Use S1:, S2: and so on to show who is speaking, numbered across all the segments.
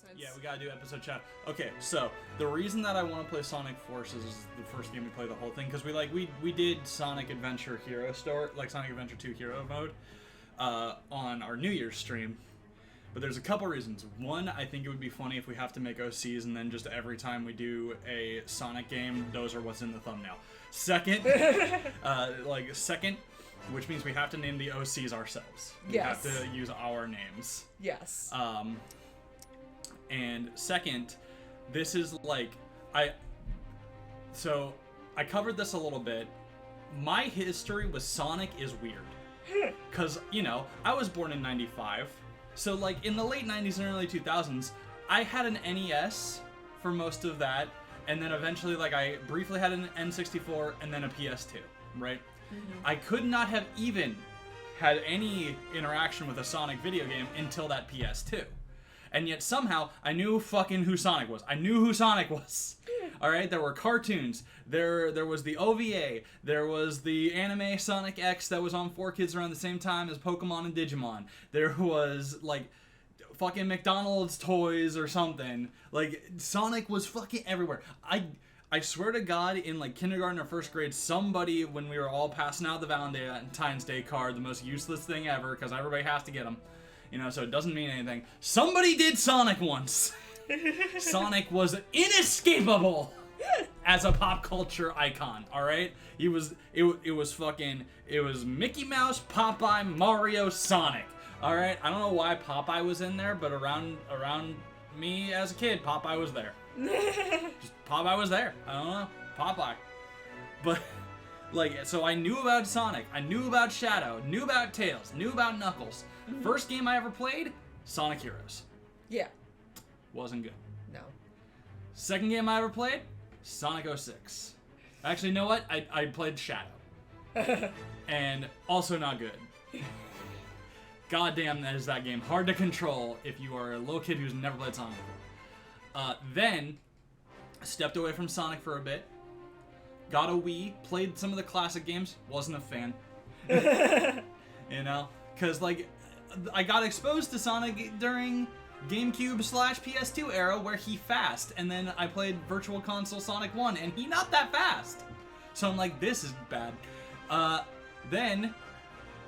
S1: announcements.
S2: Yeah, we gotta do episode chat. Okay, so the reason that I want to play Sonic Forces is the first game we play the whole thing, because we did Sonic Adventure Hero Store, like Sonic Adventure 2 Hero Mode, on our New Year's stream. But there's a couple reasons. One, I think it would be funny if we have to make OCs and then just every time we do a Sonic game, those are what's in the thumbnail. Second, which means we have to name the OCs ourselves. We have to use our names.
S1: Yes.
S2: And second, this is like, I covered this a little bit. My history with Sonic is weird. Because, I was born in 95. So, like, in the late 90s and early 2000s, I had an NES for most of that. And then eventually, like, I briefly had an N64 and then a PS2, right? Mm-hmm. I could not have even had any interaction with a Sonic video game until that PS2. And yet somehow I knew fucking who Sonic was. I knew who Sonic was. All right, there were cartoons. There was the OVA. There was the anime Sonic X that was on 4Kids around the same time as Pokemon and Digimon. There was like fucking McDonald's toys or something. Like Sonic was fucking everywhere. I swear to God, in like kindergarten or first grade, somebody, when we were all passing out the Valentine's Day card, the most useless thing ever, because everybody has to get them, so it doesn't mean anything. Somebody did Sonic once. Sonic was inescapable as a pop culture icon. All right, it was Mickey Mouse, Popeye, Mario, Sonic. All right, I don't know why Popeye was in there, but around me as a kid, Popeye was there. Just Popeye was there. I don't know, Popeye. But so I knew about Sonic, I knew about Shadow, knew about Tails, knew about Knuckles. Mm-hmm. First game I ever played, Sonic Heroes.
S1: Yeah.
S2: Wasn't good.
S1: No.
S2: Second game I ever played, Sonic 06. Actually, you know what? I played Shadow. And also not good. Goddamn, that is that game. Hard to control if you are a little kid who's never played Sonic before. Then, stepped away from Sonic for a bit. Got a Wii, played some of the classic games, wasn't a fan. Because, I got exposed to Sonic during GameCube/PS2 era where he fast, and then I played Virtual Console Sonic 1, and he not that fast. So I'm like, this is bad. Then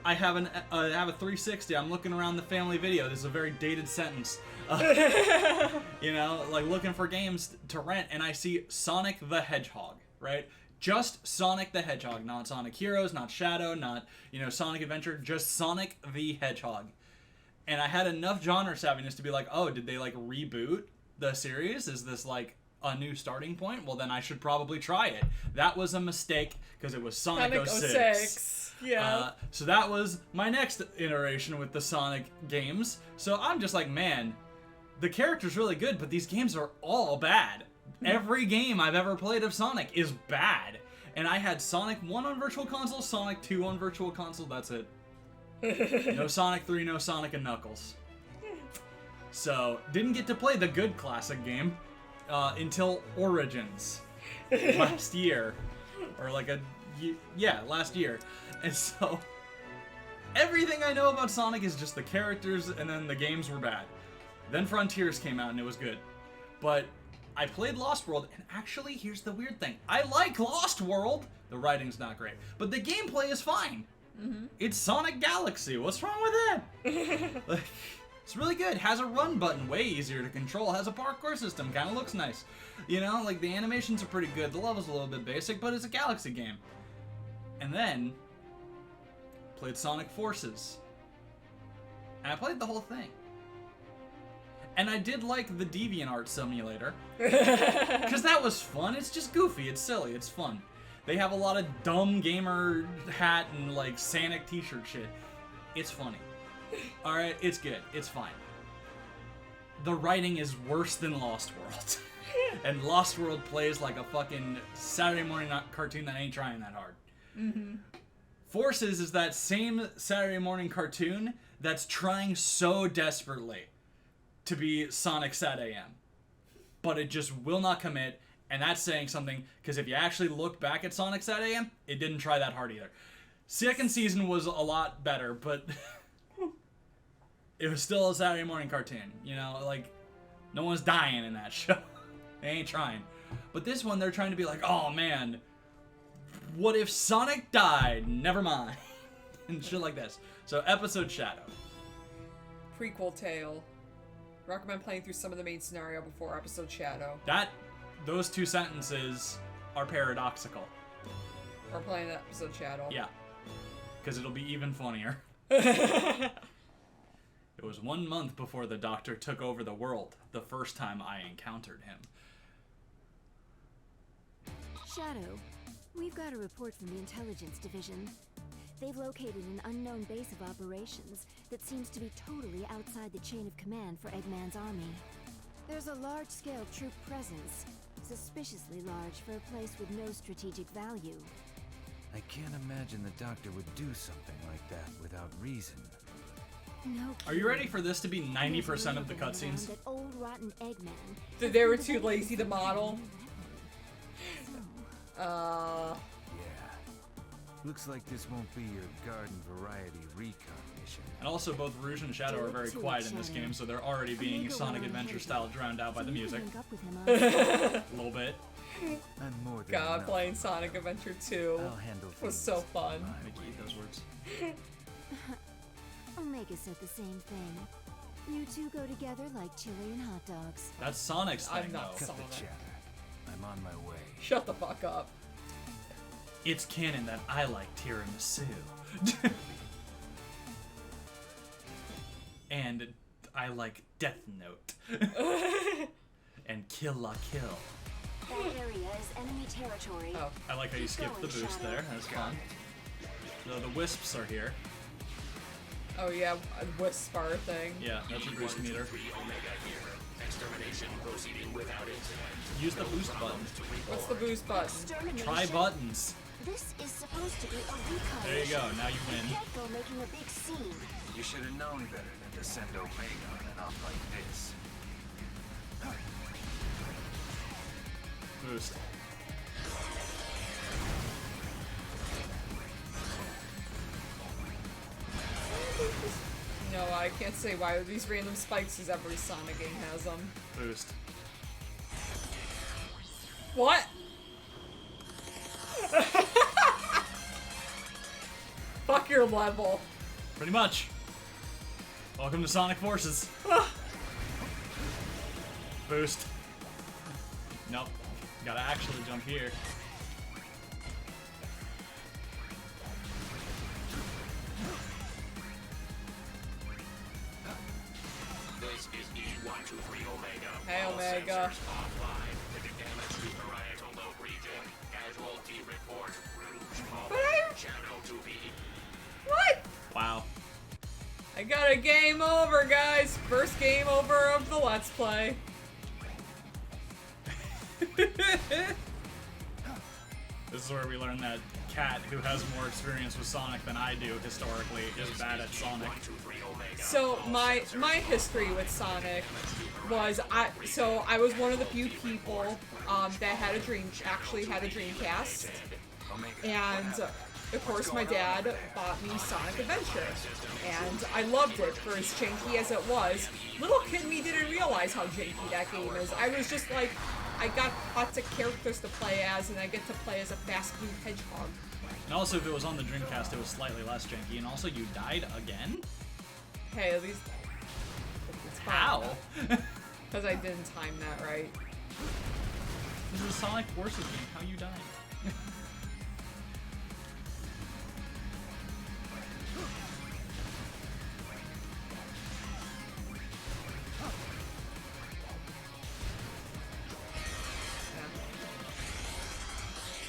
S2: I have a 360. I'm looking around the family video. This is a very dated sentence. Looking for games to rent, and I see Sonic the Hedgehog, right? Just Sonic the Hedgehog, not Sonic Heroes, not Shadow, not, Sonic Adventure, just Sonic the Hedgehog. And I had enough genre savviness to be like, oh, did they, reboot the series? Is this, a new starting point? Well, then I should probably try it. That was a mistake, because it was Sonic 06.
S1: Yeah.
S2: So that was my next iteration with the Sonic games. So I'm just like, man, the character's really good, but these games are all bad. Every game I've ever played of Sonic is bad. And I had Sonic 1 on Virtual Console, Sonic 2 on Virtual Console, that's it. No Sonic 3, no Sonic and Knuckles. So, didn't get to play the good classic game until Origins last year. Or last year. And so, everything I know about Sonic is just the characters, and then the games were bad. Then Frontiers came out and it was good. But I played Lost World, and actually, here's the weird thing. I like Lost World! The writing's not great. But the gameplay is fine. Mm-hmm. It's Sonic Galaxy. What's wrong with that? It's really good. Has a run button, way easier to control. Has a parkour system, kind of looks nice. The animations are pretty good. The level's a little bit basic, but it's a Galaxy game. And then, played Sonic Forces. And I played the whole thing. And I did like the DeviantArt simulator. Because that was fun. It's just goofy. It's silly. It's fun. They have a lot of dumb gamer hat and, Sonic t-shirt shit. It's funny. Alright, it's good. It's fine. The writing is worse than Lost World. And Lost World plays like a fucking Saturday morning cartoon that ain't trying that hard. Mm-hmm. Forces is that same Saturday morning cartoon that's trying so desperately to be Sonic Sat AM. But it just will not commit, and that's saying something, because if you actually look back at Sonic Sat AM, it didn't try that hard either. Second season was a lot better, but it was still a Saturday morning cartoon, No one's dying in that show. They ain't trying. But this one, they're trying to be like, oh man, what if Sonic died? Never mind. And shit like this. So, episode Shadow.
S1: Prequel tale. Recommend playing through some of the main scenario before episode Shadow.
S2: Those two sentences are paradoxical.
S1: Or playing episode Shadow.
S2: Yeah. Because it'll be even funnier. It was 1 month before the Doctor took over the world, the first time I encountered him.
S3: Shadow, we've got a report from the Intelligence Division. They've located an unknown base of operations that seems to be totally outside the chain of command for Eggman's army. There's a large-scale troop presence, suspiciously large for a place with no strategic value.
S4: I can't imagine the Doctor would do something like that without reason.
S3: No.
S2: Are you ready for this to be 90% of the cutscenes?
S3: That old rotten Eggman.
S1: They were too lazy to model.
S4: Yeah. Looks like this won't be your garden variety recon mission.
S2: And also, both Rouge and Shadow are very quiet in this game, so they're already being Sonic Adventure style drowned out by the music. A little bit.
S4: I'm more than
S1: God,
S4: enough.
S1: playing Sonic Adventure 2
S4: I'll handle
S1: was
S4: things.
S1: so fun.
S2: I can eat those words.
S3: Omega said the same thing. You two go together like chili and hot dogs.
S2: That's Sonic's thing,
S1: I'm not
S2: though.
S4: Cut the
S1: Sonic.
S4: chatter. I'm on my way.
S1: Shut the fuck up.
S2: It's canon that I like tiramisu. And I like Death Note. And Kill La Kill.
S3: That area is enemy territory.
S1: Oh.
S2: I like how you skipped the boost there. That's fun. So the Wisps are here.
S1: Oh yeah, a Whisper thing.
S2: Yeah, that's your boost meter. Use the boost button.
S1: What's the boost button?
S2: Try buttons.
S3: This is supposed to be a recon.
S2: There you go. Now you
S3: You
S2: win.
S3: can't go making a big scene.
S4: You should have known better than to send Omega on an op like this.
S2: Boost.
S1: No, I can't say why these random spikes as every Sonic game has them.
S2: Boost.
S1: What? Fuck your level.
S2: Pretty much. Welcome to Sonic Forces. Boost. Nope. Gotta actually jump here.
S5: This is E123 Omega.
S1: Hey,
S5: All
S1: Omega.
S5: sensors offline. Detect damage to parietal lobe region. Casualty report. Rouge.
S1: But I...
S5: Shadow to be.
S1: What?
S2: Wow.
S1: I got a game over, guys. First game over of the Let's Play.
S2: This is where we learn that Cat, who has more experience with Sonic than I do historically, is bad at Sonic.
S1: So my history with Sonic was I was one of the few people that had a Dreamcast, and of course my dad bought me Sonic Adventure, and I loved it for as janky as it was. Little kid me didn't realize how janky that game is. I was just like, I got lots of characters to play as, and I get to play as a fast blue hedgehog.
S2: And also, if it was on the Dreamcast, it was slightly less janky. And also, you died again?
S1: Hey, at least it's fine.
S2: How?
S1: Because I didn't time that right.
S2: This is a Sonic Forces game. How you dying?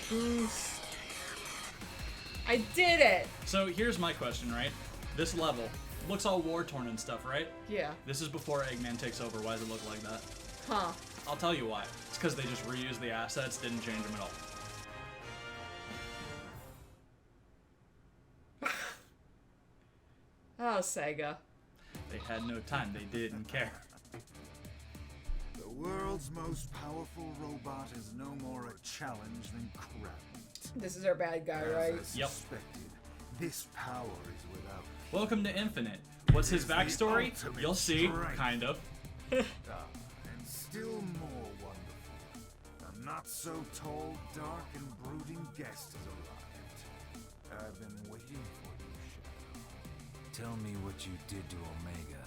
S1: Boost. I did it!
S2: So here's my question, right? This level looks all war-torn and stuff, right?
S1: Yeah.
S2: This is before Eggman takes over. Why does it look like that?
S1: Huh.
S2: I'll tell you why. It's because they just reused the assets, didn't change them at all.
S1: Oh, Sega.
S2: They had no time. They didn't care.
S6: The world's most powerful robot is no more a challenge than crap.
S1: This is our bad guy, right?
S6: As I
S2: Yep.
S6: suspected, this power is without
S2: Welcome to Infinite. What's his backstory? You'll see. Kind of.
S6: and still more wonderful. A not-so-tall, dark, and brooding guest has arrived. I've been waiting for you, Shadow.
S4: Tell me what you did to Omega.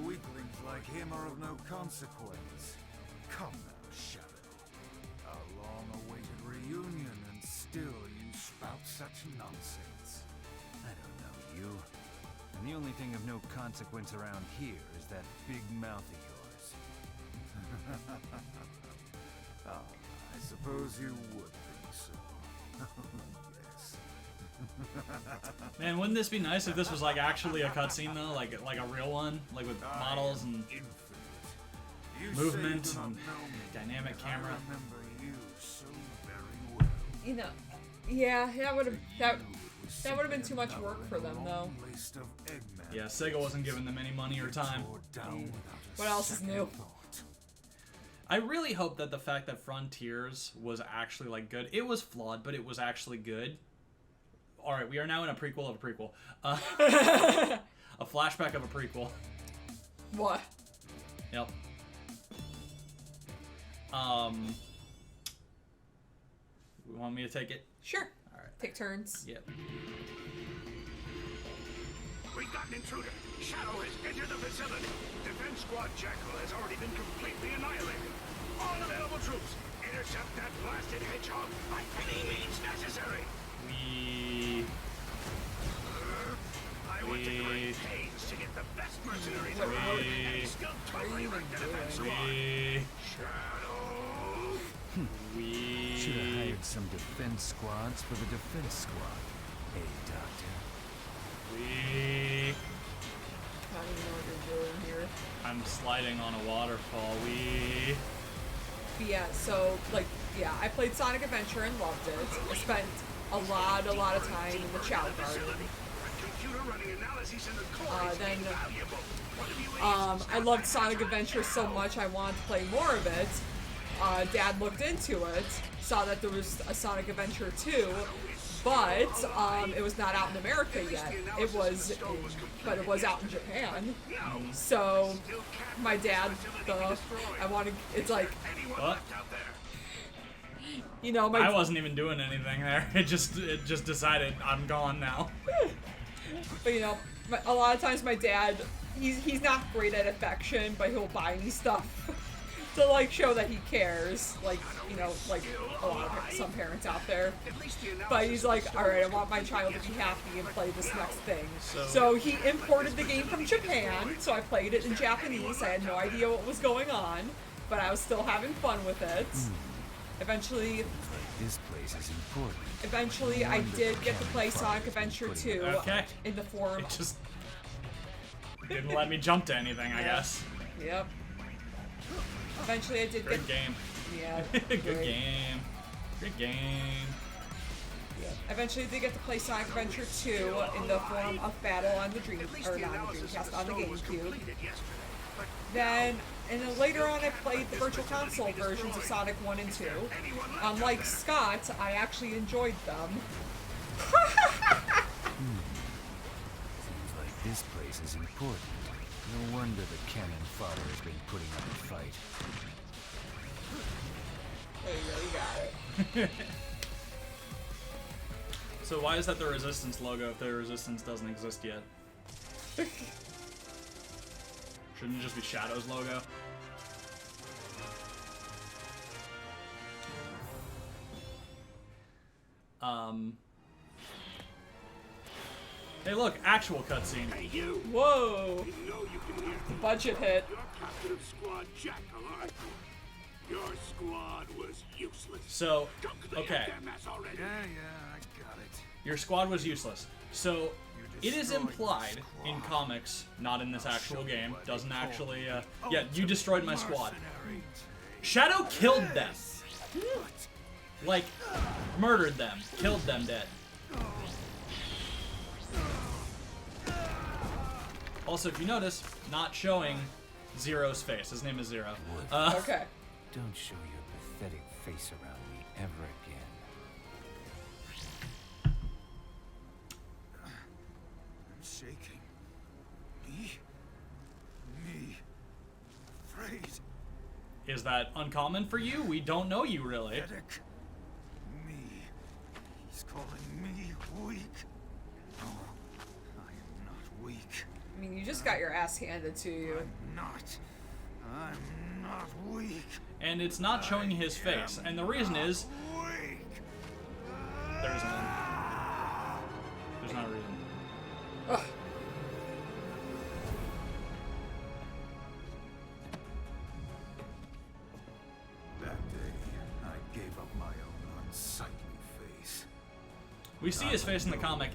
S6: Weaklings like him are of no consequence. Come now, Shadow. A long-awaited reunion, and still you spout such nonsense.
S4: I don't know you. And the only thing of no consequence around here is that big mouth of yours.
S6: Ah, I suppose you would think so. Yes.
S2: Man, wouldn't this be nice if this was like actually a cutscene though, like a real one, like with models and
S6: Infinite. You
S2: movement
S6: say you do not
S2: and
S6: know me,
S2: dynamic
S6: and
S2: camera.
S6: I remember you so very well.
S1: You know, yeah, that would have that
S6: Was
S1: that would have been
S6: simply
S1: too much work
S6: another
S1: for
S6: in a
S1: them, though.
S6: long list of Eggman
S2: Yeah, Sega wasn't giving them any money or time.
S6: tore down without a
S1: What else is
S6: second
S1: new?
S6: thought.
S2: I really hope that the fact that Frontiers was actually like good. It was flawed, but it was actually good. All right, we are now in a prequel of a prequel. A flashback of a prequel.
S1: What?
S2: Yep. You want me to take it?
S1: Sure.
S2: All right.
S1: Take turns.
S2: Yep.
S5: We've got an intruder. Shadow has entered the facility. Defense Squad Jackal has already been completely annihilated. All available troops, intercept that blasted hedgehog by any means necessary. I went to great pains to get the best mercenaries around and still totally wrecked the Defense Squad. Shadow!
S4: Should have hired some defense squads for the defense squad. Hey, Doctor.
S1: I don't even know what they're doing here.
S2: I'm sliding on a waterfall.
S1: But yeah, so like yeah, I played Sonic Adventure and loved it. I spent a lot of time in the Chow Garden. Then I loved Sonic Adventure so much I wanted to play more of it. Dad looked into it, saw that there was a Sonic Adventure 2, but it was not out in America yet. But it was out in Japan. So my dad, it's like,
S2: What?
S1: you know,
S2: I wasn't even doing anything there. It just decided I'm gone now.
S1: But you know, a lot of times my dad, he's not great at affection, but he'll buy me stuff to like show that he cares. Like, you know, like a lot of some parents out there. But he's like, all right, I want my child to be happy and play this next thing. So he imported the game from Japan. So I played it in Japanese. I had no idea what was going on, but I was still having fun with it. Eventually,
S4: This place is important.
S1: I did get to play Sonic Adventure 2
S2: Okay.
S1: in the form.
S2: It just didn't let me jump to anything, I guess.
S1: Yep. Eventually, I did
S2: Good
S1: get.
S2: game.
S1: Yeah.
S2: Good
S1: great.
S2: game. Good game.
S1: Eventually, they get to play Sonic Adventure 2 in the form of battle on the Dreamcast, on the GameCube. Then later on, I played the Virtual Console versions of Sonic 1 and 2. Unlike Scott, I actually enjoyed them.
S4: Seems like this place is important. No wonder the cannon fodder has been putting up a fight.
S1: There you go, you got it.
S2: So why is that the Resistance logo if the Resistance doesn't exist yet? Shouldn't it just be Shadow's logo? Hey, look, actual cutscene.
S5: Hey, you!
S1: Whoa!
S5: You know you can hear me.
S1: Budget hit.
S5: You're captain of Squad Jackal, aren't you? Your squad was useless.
S2: So,
S5: Go to the
S2: okay,
S5: goddamn mess already.
S6: Yeah, I got it.
S2: your squad was useless. So, it is implied in comics, not in this actual game. Doesn't actually, yeah, you destroyed my squad. Shadow killed them. Like, murdered them. Killed them dead. Also, if you notice, not showing Zero's face. His name is Zero.
S1: Okay.
S4: Don't show your pathetic face around me ever again.
S6: I'm shaking. Me? Afraid?
S2: Is that uncommon for you? We don't know you really.
S6: Pathetic. Me. He's calling me weak. Oh, I am not weak.
S1: I mean, you just got your ass handed to you.
S6: I'm not weak.
S2: And it's not showing his face. And the reason is,
S6: Weak.
S2: there's none. There's not a reason.
S1: Ugh.
S6: That day, I gave up my own unsightly face.
S2: We see his face in the comic.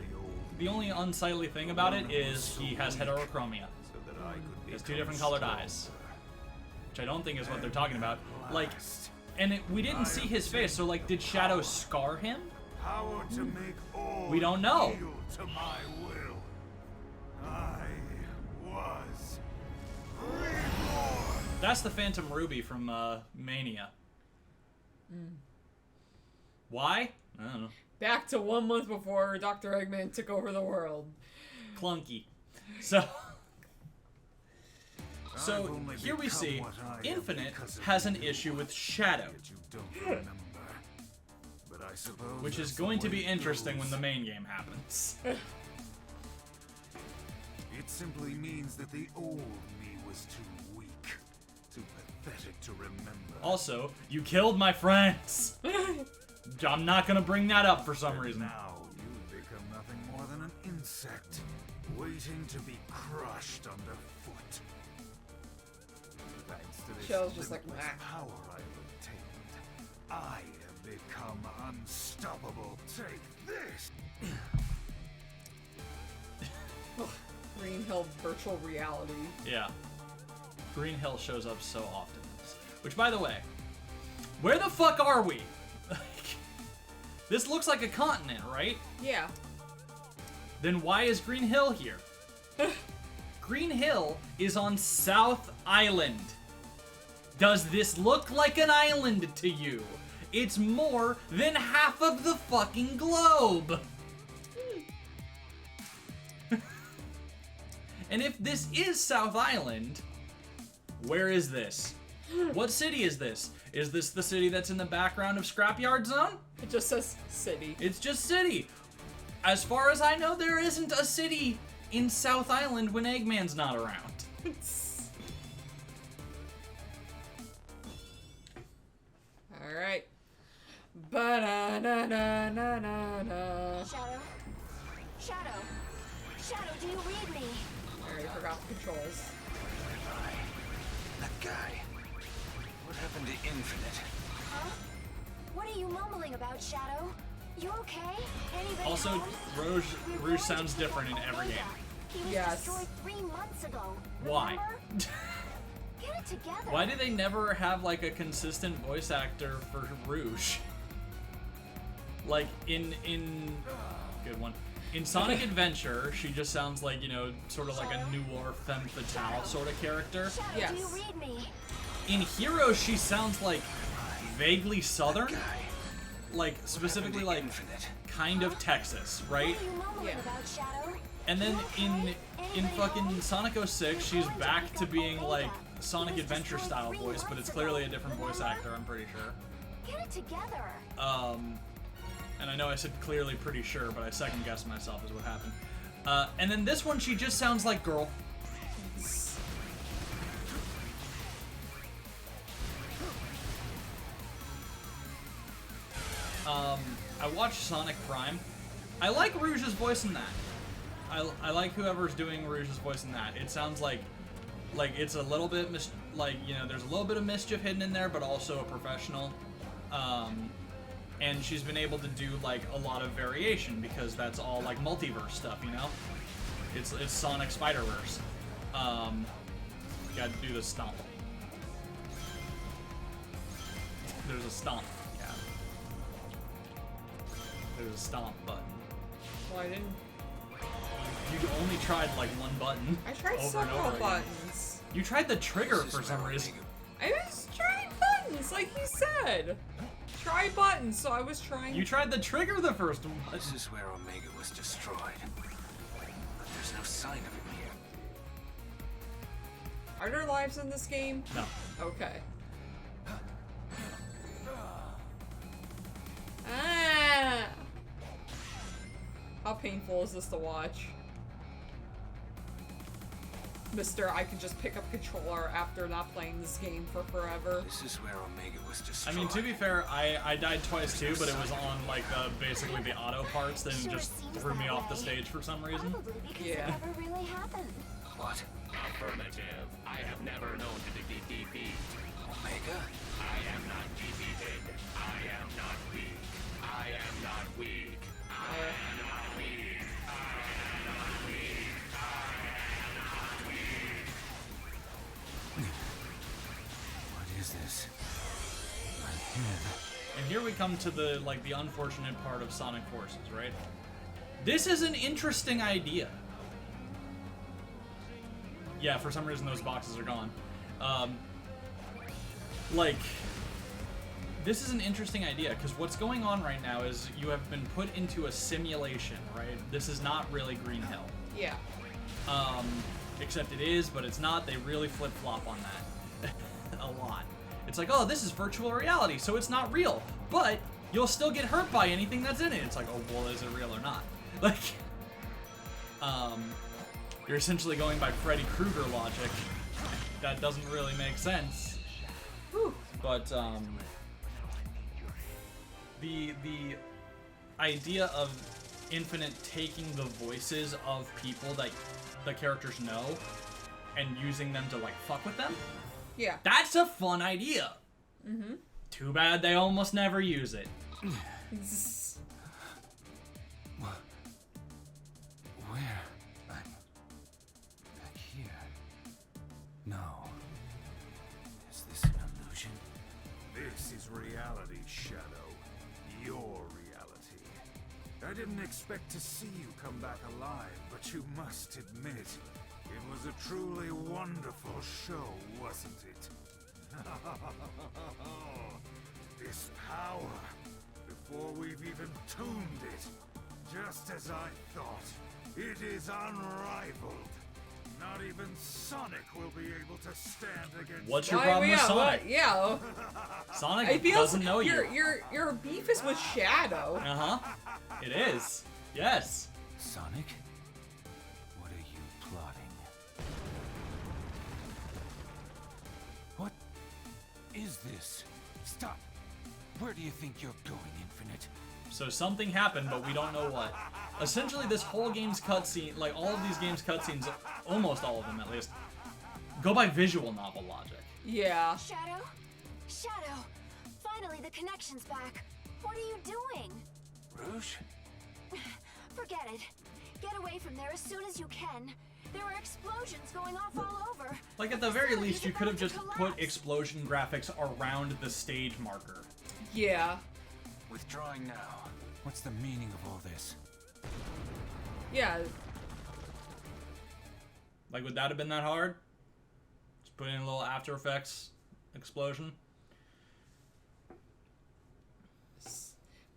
S2: The only unsightly thing about it is he has heterochromia.
S6: So that I could
S2: He has 2 different colored eyes. Which I don't think is what they're talking about. Like, and we didn't see his face, so like, did Shadow scar him?
S6: power to make all
S2: We don't know.
S6: yield to my will. I was reborn.
S2: That's the Phantom Ruby from Mania. Why? I don't know.
S1: Back to 1 month before Dr. Eggman took over the world.
S2: Clunky. So
S6: I've only
S2: here we
S6: become
S2: see
S6: what I am
S2: Infinite
S6: because of
S2: has an
S6: you.
S2: issue with Shadow,
S6: Yet you don't remember. But I suppose
S2: which is
S6: that's
S2: going
S6: the
S2: to
S6: way
S2: be
S6: it
S2: interesting when
S6: goes.
S2: the main game happens.
S6: It simply means that the old me was too weak, too pathetic to remember.
S2: Also, you killed my friends. I'm not gonna bring that up for some reason.
S6: Now you've become nothing more than an insect, waiting to be crushed underfoot. Thanks to this
S1: Shell's just like,
S6: limitless
S1: "Meh."
S6: power I've obtained, I have become unstoppable. Take this!
S1: Green Hill virtual reality.
S2: Yeah. Green Hill shows up so often in this. Which, by the way, where the fuck are we? This looks like a continent, right?
S1: Yeah.
S2: Then why is Green Hill here? Green Hill is on South Island. Does this look like an island to you? It's more than half of the fucking globe. And if this is South Island, where is this? What city is this? Is this the city that's in the background of Scrapyard Zone?
S1: It just says city.
S2: It's just city. As far as I know, there isn't a city in South Island when Eggman's not around.
S1: Alright. Ba-da-na-na-na-na-na.
S3: Shadow? Shadow? Shadow, do you read me?
S1: I already forgot the controls.
S4: That guy. What happened to Infinite?
S3: Huh? What are you mumbling about, Shadow? You okay? Anybody
S2: Also,
S3: home?
S2: Rouge
S3: We were going to
S2: sounds
S3: pick
S2: different in
S3: up
S2: every
S3: Omega.
S2: game.
S3: He was
S1: Yes.
S3: destroyed 3 months ago.
S2: Why?
S3: Remember? Get it together.
S2: Why do they never have like a consistent voice actor for Rouge? Like in good one. In Sonic Adventure, she just sounds like, you know, sort of like a noir femme fatale sort of character.
S3: Shadow,
S1: Yes.
S3: do you read me?
S2: In Heroes, she sounds like vaguely southern,
S4: Guy.
S2: like specifically like
S4: Infinite.
S2: kind of Texas, right?
S3: What are you mumbling
S1: Yeah.
S3: about, Shadow?
S2: And then
S3: You
S2: in
S3: okay? Anybody
S2: fucking
S3: home?
S2: Sonic 06, she's
S3: We were going
S2: back
S3: pick
S2: to
S3: up
S2: being
S3: Omega.
S2: like
S3: He
S2: Sonic
S3: was
S2: Adventure
S3: destroyed
S2: style
S3: 3
S2: voice, but
S3: months
S2: it's clearly a
S3: ago.
S2: different voice
S3: Remember?
S2: actor, I'm pretty sure.
S3: Get it together.
S2: And I know I said clearly pretty sure, but I second guessed myself is what happened. And then this one, she just sounds like girl. I watched Sonic Prime. I like Rouge's voice in that. I like whoever's doing Rouge's voice in that. It sounds like it's a little bit there's a little bit of mischief hidden in there, but also a professional. And she's been able to do like a lot of variation because that's all like multiverse stuff, you know. It's Sonic Spider-Verse. Got to do the stomp. There's a stomp. Yeah. There's a stomp button.
S1: Well, I didn't.
S2: You only tried like one button.
S1: I tried
S2: over and
S1: several
S2: over again.
S1: buttons.
S2: You tried the trigger
S4: This
S2: for
S4: is
S2: some
S4: where
S2: reason.
S4: Omega-
S1: I was trying buttons, like he said. Try buttons, so I was trying.
S2: You tried the trigger the first one.
S4: This is where Omega was destroyed. But there's no sign of him here.
S1: Are there lives in this game?
S2: No.
S1: Okay. painful is this to watch? Mister, I can just pick up controller after not playing this game for forever.
S4: This is where Omega was
S2: I
S4: destroyed.
S2: mean, to be fair, I died twice too, but it was on like basically the auto parts, then
S3: Sure
S2: just
S3: seems
S2: threw me
S3: that
S2: off the
S3: way.
S2: stage for some reason.
S3: Probably because
S1: Yeah.
S3: it never really happened.
S4: What?
S5: Affirmative. I have never known to defeat defeat.
S4: Omega?
S5: I am not defeated. I am not weak. I am not weak. I am not weak.
S4: What is this? My head.
S2: And here we come to the the unfortunate part of Sonic Forces, right? This is an interesting idea. Yeah, for some reason those boxes are gone. This is an interesting idea, because what's going on right now is you have been put into a simulation, right? This is not really Green Hill.
S1: Yeah.
S2: Except it is, but it's not. They really flip-flop on that a lot. It's like, oh, this is virtual reality, so it's not real, but you'll still get hurt by anything that's in it. It's like, oh, well, is it real or not? Like, you're essentially going by Freddy Krueger logic. That doesn't really make sense.
S1: Whew.
S2: But, the idea of Infinite taking the voices of people that the characters know and using them to, fuck with them,
S1: Yeah.
S2: that's a fun idea.
S1: Mm-hmm.
S2: Too bad they almost never use it.
S4: Where? I'm back here. No. Is this an illusion?
S6: This is reality, Shadow. Your reality. I didn't expect to see you come back alive, but you must admit, it was a truly wonderful show, wasn't it? This power, before we've even tuned it, just as I thought, it is unrivaled. Not even Sonic will be able to stand against.
S2: What's your
S1: Why-
S2: problem with
S1: yeah,
S2: Sonic?
S1: Yeah.
S2: Sonic
S1: It feels
S2: doesn't know you.
S1: Your beef is with Shadow.
S2: Uh-huh. It is. Yes.
S4: Sonic? What are you plotting? What is this? Stop! Where do you think you're going, Infinite?
S2: So something happened, but we don't know what. Essentially, this whole game's cutscene, all of these games' cutscenes, almost all of them at least, go by visual novel logic.
S1: Yeah.
S3: Shadow? Shadow! Finally, the connection's back. What are you doing?
S4: Rouge?
S3: Forget it. Get away from there as soon as you can. There are explosions going off all over.
S2: At the very least, you could have just put explosion graphics around the stage marker.
S1: Yeah.
S4: Withdrawing now. What's the meaning of all this?
S1: Yeah.
S2: Would that have been that hard? Just put in a little After Effects explosion.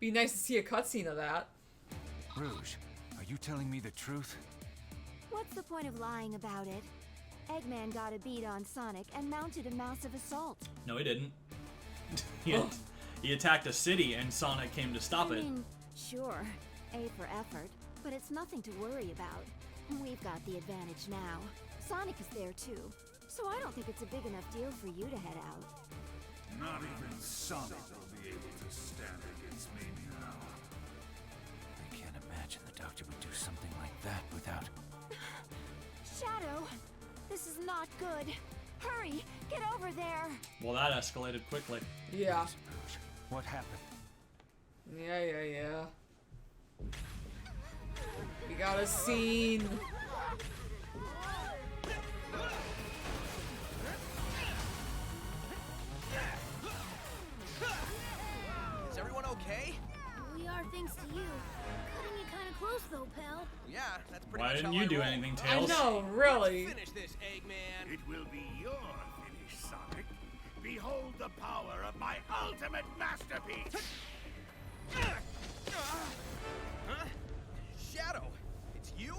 S1: Be nice to see a cutscene of that.
S4: Rouge, are you telling me the truth?
S3: What's the point of lying about it? Eggman got a beat on Sonic and mounted a massive assault.
S2: No, he didn't. He attacked a city, and Sonic came to stop
S3: I
S2: it.
S3: mean, sure, A for effort, but it's nothing to worry about. We've got the advantage now. Sonic is there too, so I don't think it's a big enough deal for you to head out.
S6: Not even Sonic will be able to stand against me now.
S4: I can't imagine the Doctor would do something like that without...
S3: Shadow, this is not good. Hurry, get over there.
S2: Well, that escalated quickly.
S1: Yeah.
S4: Rouge, what happened?
S1: Yeah. We got a scene.
S7: Is everyone okay?
S8: We are, thanks to you. Cutting it kind of close, though, pal.
S7: Yeah, that's pretty
S2: Why
S7: much
S2: didn't
S7: how
S2: you
S7: I
S2: do
S7: roll.
S2: anything,
S1: I
S2: Tails?
S1: know, really.
S7: Finish this, Eggman.
S5: It will be your finish, Sonic. Behold the power of my ultimate masterpiece!
S7: Huh? Shadow, it's you?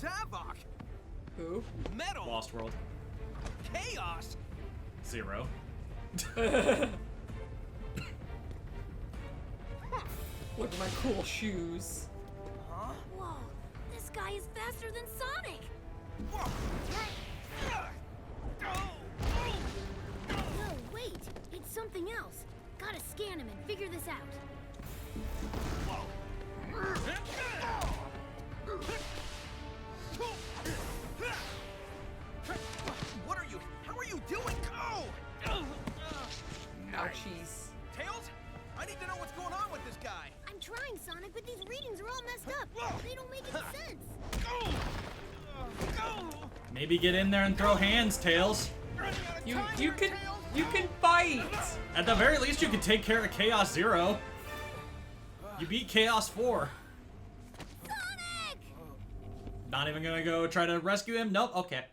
S7: Zavok,
S1: Who?
S7: Metal,
S2: Lost World.
S7: Chaos.
S2: 0.
S1: Look at my cool shoes.
S8: guy is faster than Sonic! No, wait! It's something else. Gotta scan him and figure this out.
S7: What are you? How are you doing? Oh!
S1: Ouchies.
S7: Tails? I need to know what's going on with this guy.
S8: I'm trying, Sonic, but these readings are all messed up. They don't make any sense.
S2: Maybe get in there and throw hands, Tails.
S1: You can fight.
S2: At the very least, you could take care of Chaos Zero. You beat Chaos 4.
S8: Sonic!
S2: Not even gonna go try to rescue him? Nope, okay.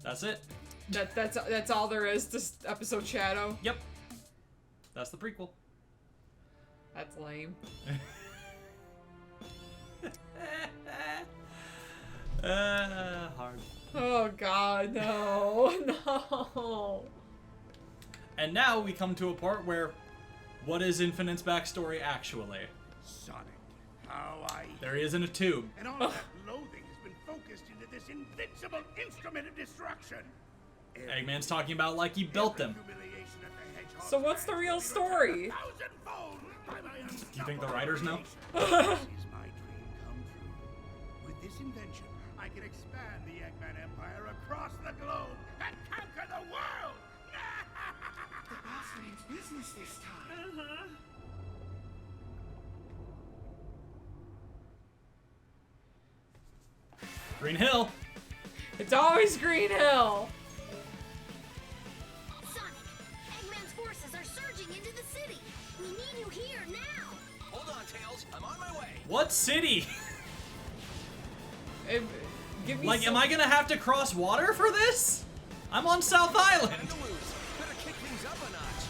S2: That's it.
S1: That's all there is to episode Shadow.
S2: Yep. That's the prequel.
S1: That's lame.
S2: Hard.
S1: Oh God, no, no.
S2: And now we come to a part where, what is Infinite's backstory actually?
S5: Sonic, how I...
S2: There he is in a tube.
S5: And all of that loathing has been focused into this invincible instrument of destruction.
S2: Eggman's talking about like he built them.
S5: Humiliation at the Hedgehog's
S1: So what's the real story?
S5: thousandfold by my
S2: You think the writers know?
S5: This is my dream come true. With this invention, I can expand the Eggman Empire across the globe and conquer the world!
S6: The boss means business this time.
S2: Green Hill.
S1: It's always Green Hill.
S8: Sonic, Eggman's forces are surging into the city. We need you here now.
S7: Hold on, Tails. I'm on my way.
S2: What city?
S1: Give me
S2: Like,
S1: some...
S2: am I gonna have to cross water for this? I'm on South Island.
S7: Time to lose. Better kick things up a notch.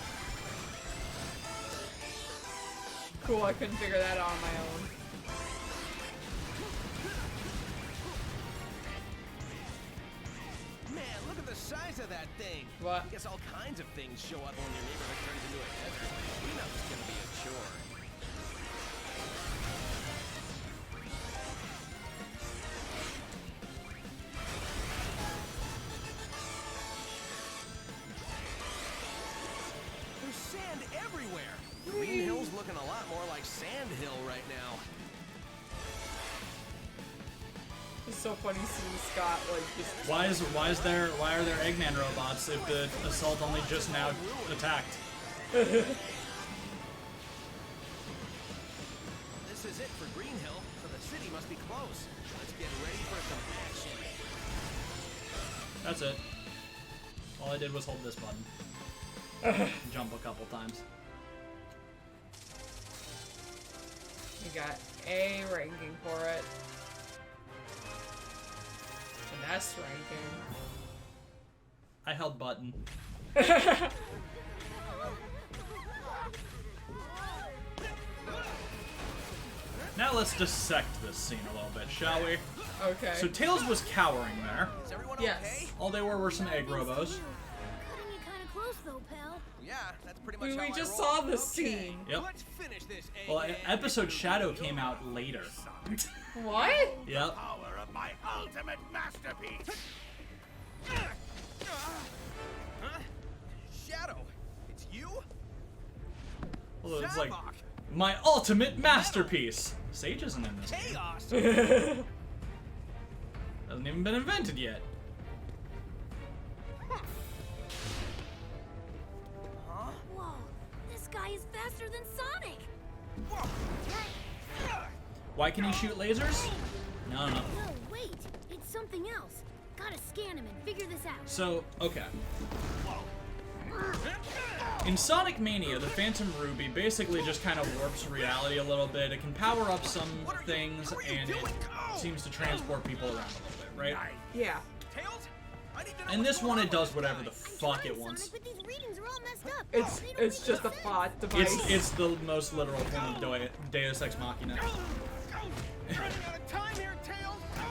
S1: Cool, I couldn't figure that out on my own.
S7: Man, look at the size of that thing.
S1: What?
S7: I guess all kinds of things show up when your neighborhood turns into a desert. We know it's gonna be a chore. There's sand everywhere. Green Hill's looking a lot more like Sand Hill right now.
S1: It's so funny seeing Scott like just...
S2: Why are there Eggman robots if the assault only just now attacked?
S7: This is it for Green Hill, so the city must be close. Let's get ready for some action.
S2: That's it. All I did was hold this button. Jump a couple times.
S1: You got A ranking for it. An S ranking.
S2: I held button. Now let's dissect this scene a little bit, shall we?
S1: Okay.
S2: So Tails was cowering there.
S7: Is everyone
S1: Yes.
S7: okay?
S2: All they were some egg robos.
S8: Cutting it kind of close, though, pal.
S7: Yeah, that's pretty much
S1: we
S7: how I
S1: just
S7: roll.
S1: saw this
S7: Okay,
S1: scene.
S2: Yep.
S7: Let's finish this.
S2: Well,
S7: Eggman.
S2: episode Shadow came out later.
S1: What?
S2: Yep.
S5: Power of my ultimate masterpiece!
S7: Huh? Shadow, it's you?
S2: Well, it's like
S7: Zavok,
S2: my ultimate masterpiece. Sage isn't in this game.
S7: Chaos.
S2: Hasn't even been invented yet.
S8: Whoa, this guy is faster than Sonic.
S2: Why can he shoot lasers? No.
S8: No, wait, it's something else. Gotta scan him and figure this out.
S2: So, okay. In Sonic Mania, the Phantom Ruby basically just kind of warps reality a little bit. It can power up some things, and it seems to transport people around a little bit, right?
S1: Yeah.
S7: Tails, I need to know
S2: In
S7: what's
S2: this
S7: going
S2: one,
S7: on
S2: it does
S7: with this
S2: whatever
S7: guy.
S2: the fuck it wants.
S8: Sonic, but these readings are all messed up.
S1: It's
S8: They don't
S1: it's
S8: make
S1: just a
S8: any sense.
S1: plot device.
S2: It's the most literal form of Deus Ex Machina.
S7: Go! Running out of time here, Tails. Go!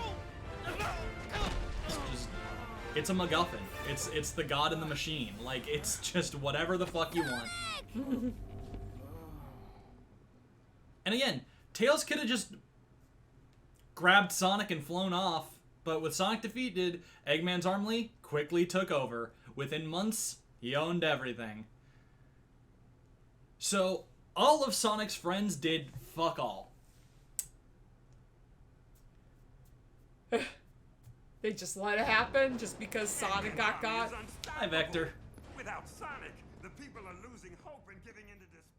S2: It's a MacGuffin. It's the god in the machine. Like, it's just whatever the fuck you want. And again, Tails could have just grabbed Sonic and flown off, but with Sonic defeated, Eggman's army quickly took over. Within months, he owned everything. So, all of Sonic's friends did fuck all.
S1: They just let it happen just because Sonic got.
S2: Hi, Vector.
S5: Without Sonic, the people are losing hope and giving in to despair.